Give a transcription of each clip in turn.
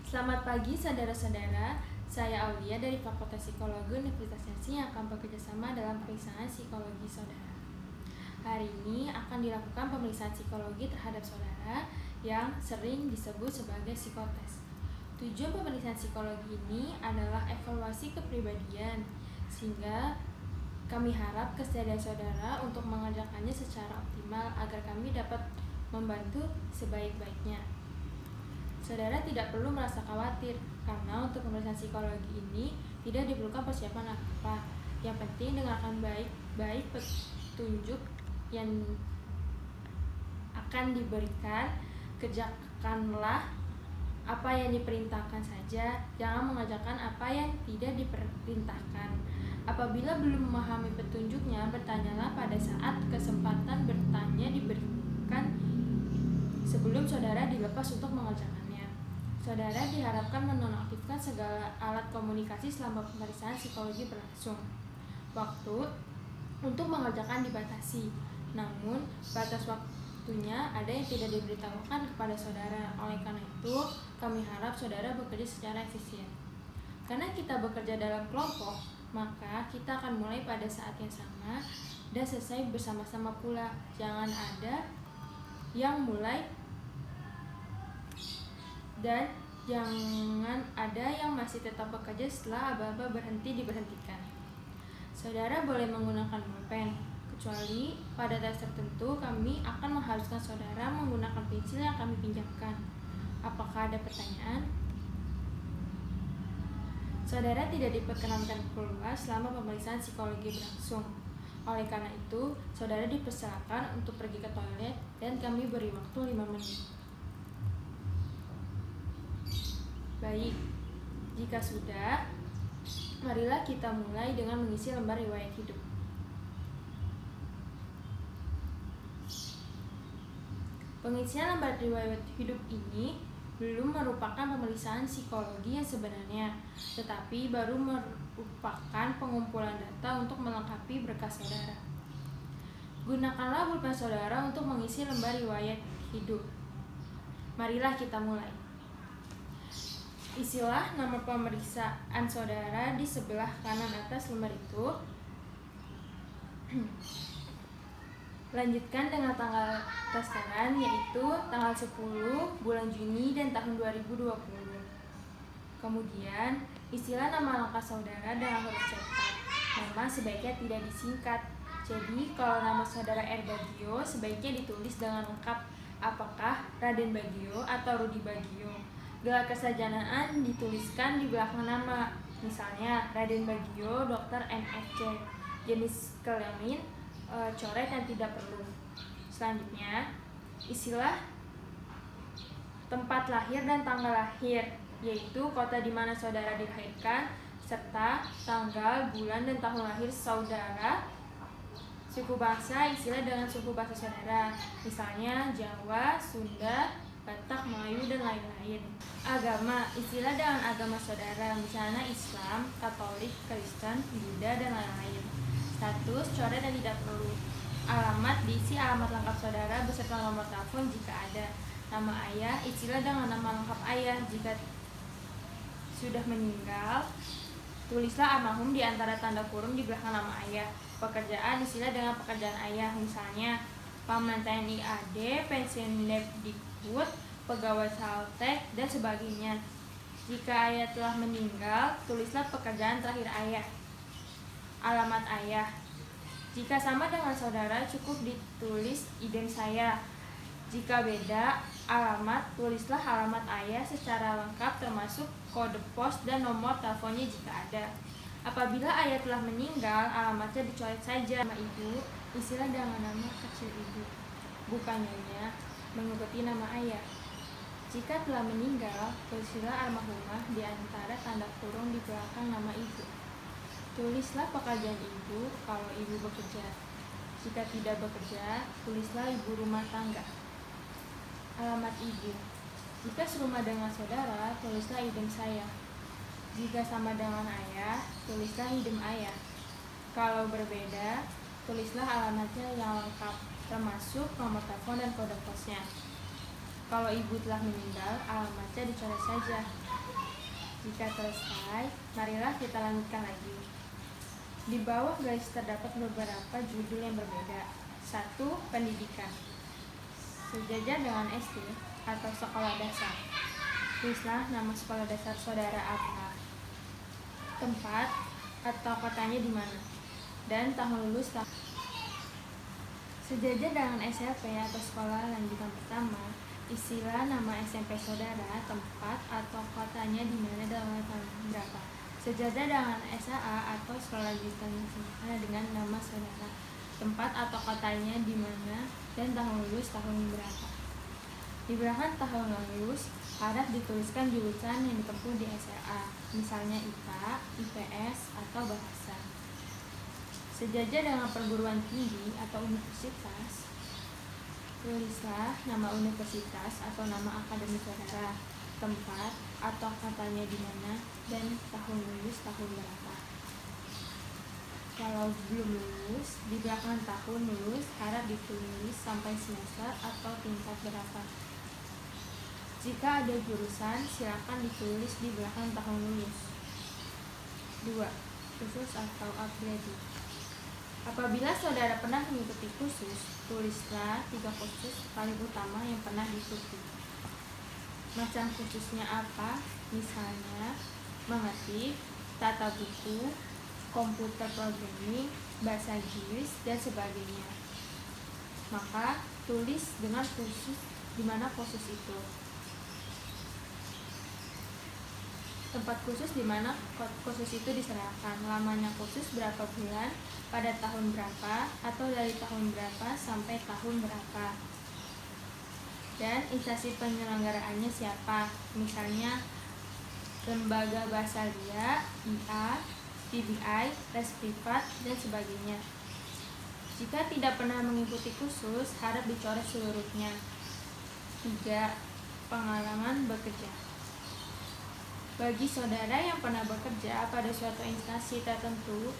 Selamat pagi saudara-saudara, saya Aulia dari Fakultas Psikologi Universitas Yarsi yang akan bekerja sama dalam pemeriksaan psikologi saudara. Hari ini akan dilakukan pemeriksaan psikologi terhadap saudara yang sering disebut sebagai psikotes. Tujuan pemeriksaan psikologi ini adalah evaluasi kepribadian, sehingga kami harap kesadaran saudara untuk mengerjakannya secara optimal agar kami dapat membantu sebaik-baiknya. Saudara tidak perlu merasa khawatir, karena untuk pemeriksaan psikologi ini tidak diperlukan persiapan apa. Yang penting dengarkan baik-baik petunjuk yang akan diberikan, kerjakanlah apa yang diperintahkan saja, jangan mengerjakan apa yang tidak diperintahkan. Apabila belum memahami petunjuknya, bertanyalah pada saat kesempatan bertanya diberikan sebelum saudara dilepas untuk mengerjakannya. Saudara diharapkan menonaktifkan segala alat komunikasi selama pemeriksaan psikologi berlangsung. Waktu untuk mengerjakan dibatasi, namun batas waktunya ada yang tidak diberitahukan kepada saudara. Oleh karena itu, kami harap saudara bekerja secara efisien. Karena kita bekerja dalam kelompok, maka kita akan mulai pada saat yang sama dan selesai bersama-sama pula. Jangan ada yang mulai dan jangan ada yang masih tetap bekerja setelah aba-aba diberhentikan. Saudara boleh menggunakan pulpen, kecuali pada tes tertentu kami akan mengharuskan saudara menggunakan pensil yang kami pinjamkan. Apakah ada pertanyaan? Saudara tidak diperkenankan keluar selama pemeriksaan psikologi berlangsung. Oleh karena itu, saudara dipersilakan untuk pergi ke toilet dan kami beri waktu 5 menit. Baik, jika sudah, marilah kita mulai dengan mengisi lembar riwayat hidup. Pengisian lembar riwayat hidup ini belum merupakan pemeriksaan psikologi yang sebenarnya, tetapi baru merupakan pengumpulan data untuk melengkapi berkas saudara. Gunakanlah pulpen saudara untuk mengisi lembar riwayat hidup. Marilah kita mulai. Isilah nomor pemeriksaan saudara di sebelah kanan atas lembar itu. Lanjutkan dengan tanggal testeran, yaitu tanggal 10 bulan Juni dan tahun 2020. Kemudian, isilah nama lengkap saudara dengan huruf cetak. Nama sebaiknya tidak disingkat. Jadi, kalau nama saudara R. Bagio sebaiknya ditulis dengan lengkap, apakah Raden Bagio atau Rudi Bagio. Gelar kesarjanaan dituliskan di belakang nama, misalnya Raden Bagio, Dr. MFC. Jenis kelamin coret yang tidak perlu. Selanjutnya, isilah tempat lahir dan tanggal lahir, yaitu kota di mana saudara dilahirkan, serta tanggal, bulan, dan tahun lahir saudara. Suku bangsa, isilah dengan suku bangsa saudara, misalnya Jawa, Sunda, Batak, Melayu, dan lain-lain. Agama, isilah dengan agama saudara, misalnya Islam, Katolik, Kristen, Buddha, dan lain-lain. Status, coret dan tidak perlu. Alamat, diisi alamat lengkap saudara beserta nomor telepon jika ada. Nama ayah, isilah dengan nama lengkap ayah. Jika sudah meninggal, tulislah almarhum di antara tanda kurung di belakang nama ayah. Pekerjaan, isilah dengan pekerjaan ayah, misalnya Pamanan TNI AD, pensiun Depdikbud, pegawai Saltek, dan sebagainya. Jika ayah telah meninggal, tulislah pekerjaan terakhir ayah. Alamat ayah. Jika sama dengan saudara, cukup ditulis idem saya. Jika beda alamat, tulislah alamat ayah secara lengkap termasuk kode pos dan nomor teleponnya jika ada. Apabila ayah telah meninggal, alamatnya dicoret saja. Nama ibu, isilah dengan nama kecil ibu, bukan nyonya, mengikuti nama ayah. Jika telah meninggal, tulislah almarhumah di antara tanda kurung di belakang nama ibu. Tulislah pekerjaan ibu kalau ibu bekerja. Jika tidak bekerja, tulislah ibu rumah tangga. Alamat ibu. Jika serumah dengan saudara, tulislah idem saya. Jika sama dengan ayah, tulislah idem ayah. Kalau berbeda, tulislah alamatnya yang lengkap, termasuk nomor telepon dan kode posnya. Kalau ibu telah meninggal, alamatnya dicoret saja. Jika selesai, marilah kita lanjutkan lagi. Di bawah garis terdapat beberapa judul yang berbeda. 1. Pendidikan. Sejajar dengan SD atau sekolah dasar. Tulislah nama sekolah dasar saudara apa, tempat atau kotanya di mana, dan tahun lulus. Sejajar dengan SMP atau sekolah lanjutan pertama, isilah nama SMP saudara, tempat atau kotanya di mana dalam tahun berapa. Sejajar dengan SAA atau sekolah lanjutan dengan nama saudara, tempat atau kotanya di mana, dan tahun lulus tahun berapa. Di belakang tahun lulus, harap dituliskan jurusan yang ditempuh di SLA, misalnya IPA, IPS, atau bahasa. Sejajar dengan perguruan tinggi atau universitas, tulislah nama universitas atau nama akademi saudara, tempat atau kotanya di mana, dan tahun lulus tahun berapa. Kalau belum lulus, di belakang tahun lulus harap ditulis sampai semester atau tingkat berapa. Jika ada jurusan, silakan ditulis di belakang tahun lulus. 2. Khusus atau upgraded. Apabila saudara pernah mengikuti khusus, tulislah 3 khusus paling utama yang pernah diikuti. Macam khususnya apa? Misalnya, mengetik, tata buku, komputer programming, bahasa Inggris, dan sebagainya. Maka, tulis dengan khusus di mana khusus itu. Tempat khusus di mana khusus itu diserahkan, lamanya khusus berapa bulan, pada tahun berapa, atau dari tahun berapa sampai tahun berapa, dan instansi penyelenggaraannya siapa, misalnya lembaga bahasa Lia, IA, PBI, les privat, dan sebagainya. Jika tidak pernah mengikuti khusus, harap dicoret seluruhnya. 3. Pengalaman bekerja. Bagi saudara yang pernah bekerja pada suatu instansi tertentu,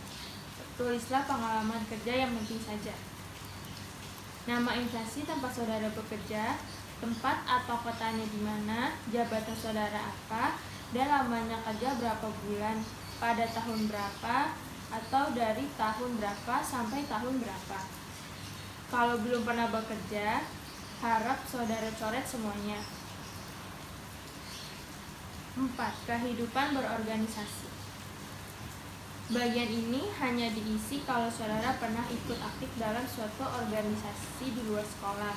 tulislah pengalaman kerja yang penting saja. Nama instansi tempat saudara bekerja, tempat atau kotanya di mana, jabatan saudara apa, dan lamanya kerja berapa bulan, pada tahun berapa, atau dari tahun berapa sampai tahun berapa. Kalau belum pernah bekerja, harap saudara coret semuanya. 4. Kehidupan berorganisasi. Bagian ini hanya diisi kalau saudara pernah ikut aktif dalam suatu organisasi di luar sekolah,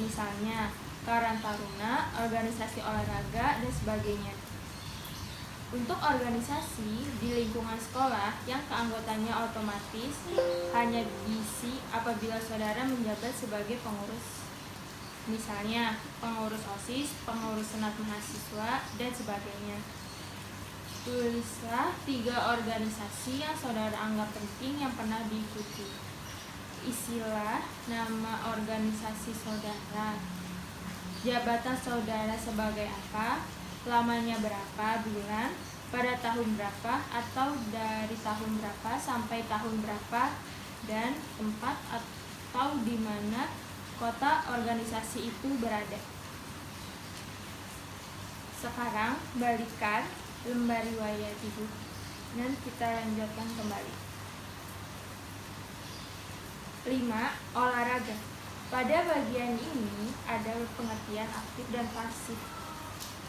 misalnya Karang Taruna, organisasi olahraga, dan sebagainya. Untuk organisasi di lingkungan sekolah yang keanggotaannya otomatis hanya diisi apabila saudara menjabat sebagai pengurus, misalnya pengurus OSIS, pengurus senat mahasiswa, dan sebagainya. Tulislah 3 organisasi yang saudara anggap penting yang pernah diikuti. Isilah nama organisasi saudara, jabatan saudara sebagai apa, lamanya berapa bulan, pada tahun berapa, atau dari tahun berapa sampai tahun berapa, dan tempat atau di mana kota organisasi itu berada. Sekarang balikan lembar riwayat hidup dan kita lanjutkan kembali. 5. Olahraga. Pada bagian ini ada pengertian aktif dan pasif.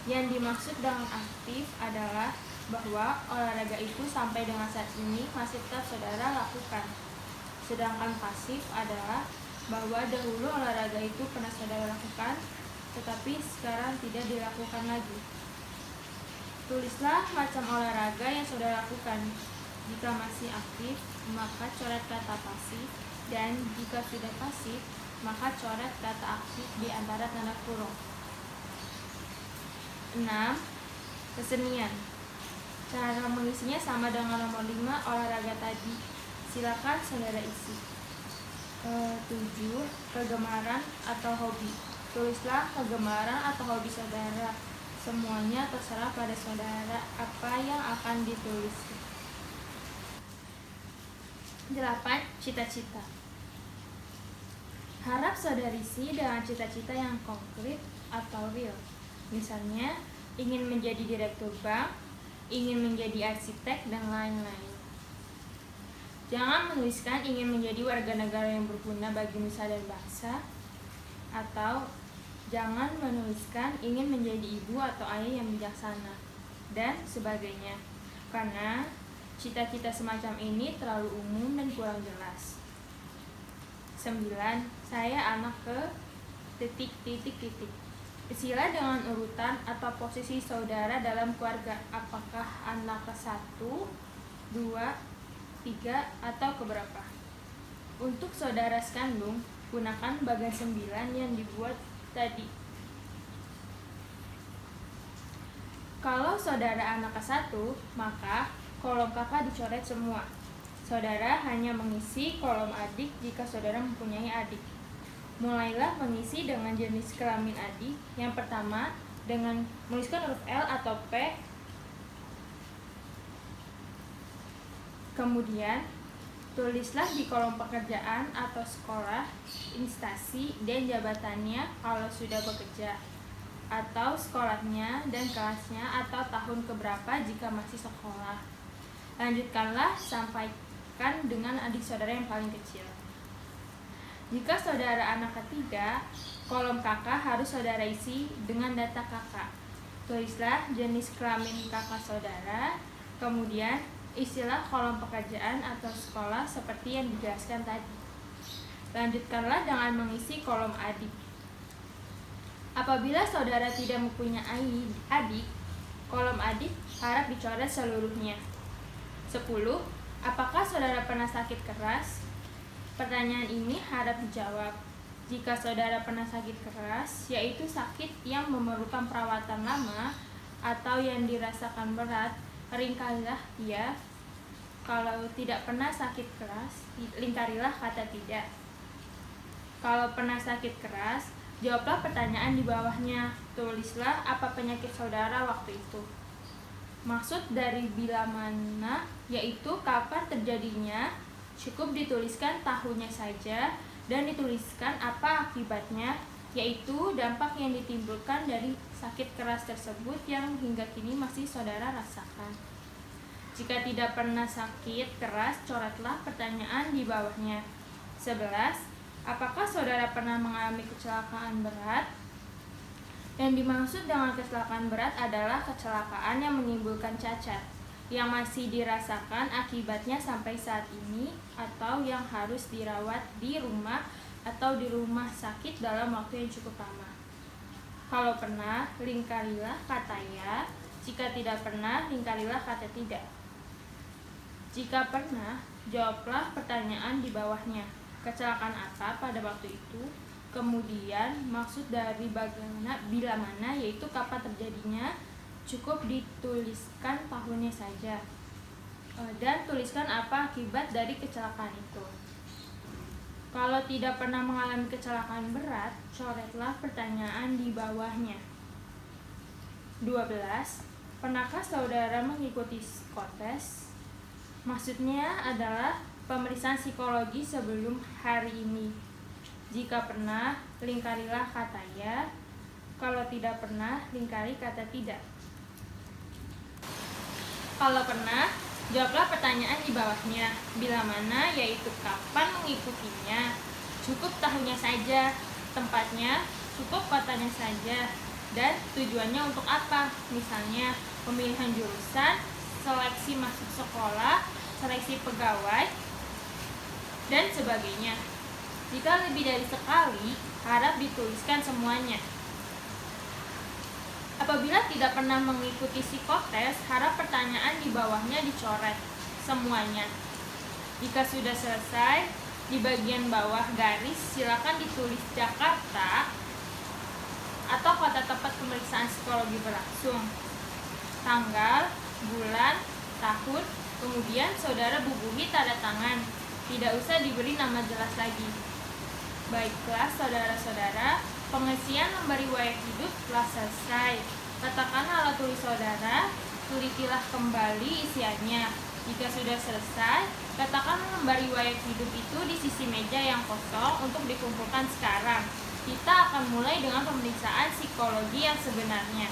Yang dimaksud dengan aktif adalah bahwa olahraga itu sampai dengan saat ini masih tetap saudara lakukan. Sedangkan pasif adalah bahwa dahulu olahraga itu pernah saudara lakukan, tetapi sekarang tidak dilakukan lagi. Tulislah macam olahraga yang saudara lakukan. Jika masih aktif, maka coret kata pasif, dan jika sudah pasif, maka coret kata aktif di antara tanda kurung. 6. Kesenian. Cara mengisinya sama dengan nomor 5 olahraga tadi. Silakan saudara isi. 7. Kegemaran atau hobi. Tulislah kegemaran atau hobi saudara. Semuanya terserah pada saudara apa yang akan ditulis. 8. Cita-cita. Harap saudara isi dengan cita-cita yang konkret atau real. Misalnya, ingin menjadi direktur bank, ingin menjadi arsitek, dan lain-lain. Jangan menuliskan ingin menjadi warga negara yang berguna bagi nusa dan bangsa, atau jangan menuliskan ingin menjadi ibu atau ayah yang bijaksana, dan sebagainya, karena cita-cita semacam ini terlalu umum dan kurang jelas. 9. Saya anak ke ... Isilah dengan urutan atau posisi saudara dalam keluarga, apakah anak ke-1, 2, 3, atau keberapa. Untuk saudara sekandung, gunakan bagan 9 yang dibuat tadi. Kalau saudara anak ke-1, maka kolom kakak dicoret semua. Saudara hanya mengisi kolom adik jika saudara mempunyai adik. Mulailah mengisi dengan jenis kelamin adik. Yang pertama, dengan menuliskan huruf L atau P. Kemudian, tulislah di kolom pekerjaan atau sekolah, instansi, dan jabatannya kalau sudah bekerja, atau sekolahnya dan kelasnya atau tahun keberapa jika masih sekolah. Lanjutkanlah sampaikan dengan adik saudara yang paling kecil. Jika saudara anak ketiga, kolom kakak harus saudara isi dengan data kakak. Tulislah jenis kelamin kakak saudara, kemudian isilah kolom pekerjaan atau sekolah seperti yang dijelaskan tadi. Lanjutkanlah dengan mengisi kolom adik. Apabila saudara tidak mempunyai adik, kolom adik harap dicoret seluruhnya. 10. Apakah saudara pernah sakit keras? Pertanyaan ini harap dijawab. Jika saudara pernah sakit keras, yaitu sakit yang memerlukan perawatan lama atau yang dirasakan berat, ringkalilah ya. Kalau tidak pernah sakit keras, lingkarilah kata tidak. Kalau pernah sakit keras, jawablah pertanyaan di bawahnya. Tulislah apa penyakit saudara waktu itu. Maksud dari bila mana, yaitu kapan terjadinya, cukup dituliskan tahunnya saja, dan dituliskan apa akibatnya, yaitu dampak yang ditimbulkan dari sakit keras tersebut yang hingga kini masih saudara rasakan. Jika tidak pernah sakit keras, coretlah pertanyaan di bawahnya. 11. Apakah saudara pernah mengalami kecelakaan berat? Yang dimaksud dengan kecelakaan berat adalah kecelakaan yang menimbulkan cacat, yang masih dirasakan akibatnya sampai saat ini, atau yang harus dirawat di rumah atau di rumah sakit dalam waktu yang cukup lama. Kalau pernah, lingkarilah kata ya. Jika tidak pernah, lingkarilah kata tidak. Jika pernah, jawablah pertanyaan di bawahnya. Kecelakaan apa pada waktu itu? Kemudian, maksud dari bagaimana, bila mana, yaitu kapan terjadinya, cukup dituliskan tahunnya saja. Dan tuliskan apa akibat dari kecelakaan itu. Kalau tidak pernah mengalami kecelakaan berat, coretlah pertanyaan di bawahnya. 12. Pernahkah saudara mengikuti psikotes? Maksudnya adalah pemeriksaan psikologi sebelum hari ini. Jika pernah, lingkarilah kata ya. Kalau tidak pernah, lingkari kata tidak. Kalau pernah, jawablah pertanyaan di bawahnya. Bila mana, yaitu kapan mengikutinya. Cukup tahunnya saja. Tempatnya, cukup kotanya saja. Dan tujuannya untuk apa? Misalnya, pemilihan jurusan, seleksi masuk sekolah, seleksi pegawai, dan sebagainya. Jika lebih dari sekali, harap dituliskan semuanya. Apabila tidak pernah mengikuti psikotes, harap pertanyaan di bawahnya dicoret semuanya. Jika sudah selesai, di bagian bawah garis silakan ditulis Jakarta atau kota tempat pemeriksaan psikologi berlangsung, tanggal, bulan, tahun, kemudian saudara bubuhi tanda tangan. Tidak usah diberi nama jelas lagi. Baiklah saudara-saudara, pengisian lembar riwayat hidup telah selesai. Katakanlah alat tulis saudara, telitilah kembali isiannya. Jika sudah selesai, katakan lembar riwayat hidup itu di sisi meja yang kosong untuk dikumpulkan sekarang. Kita akan mulai dengan pemeriksaan psikologi yang sebenarnya.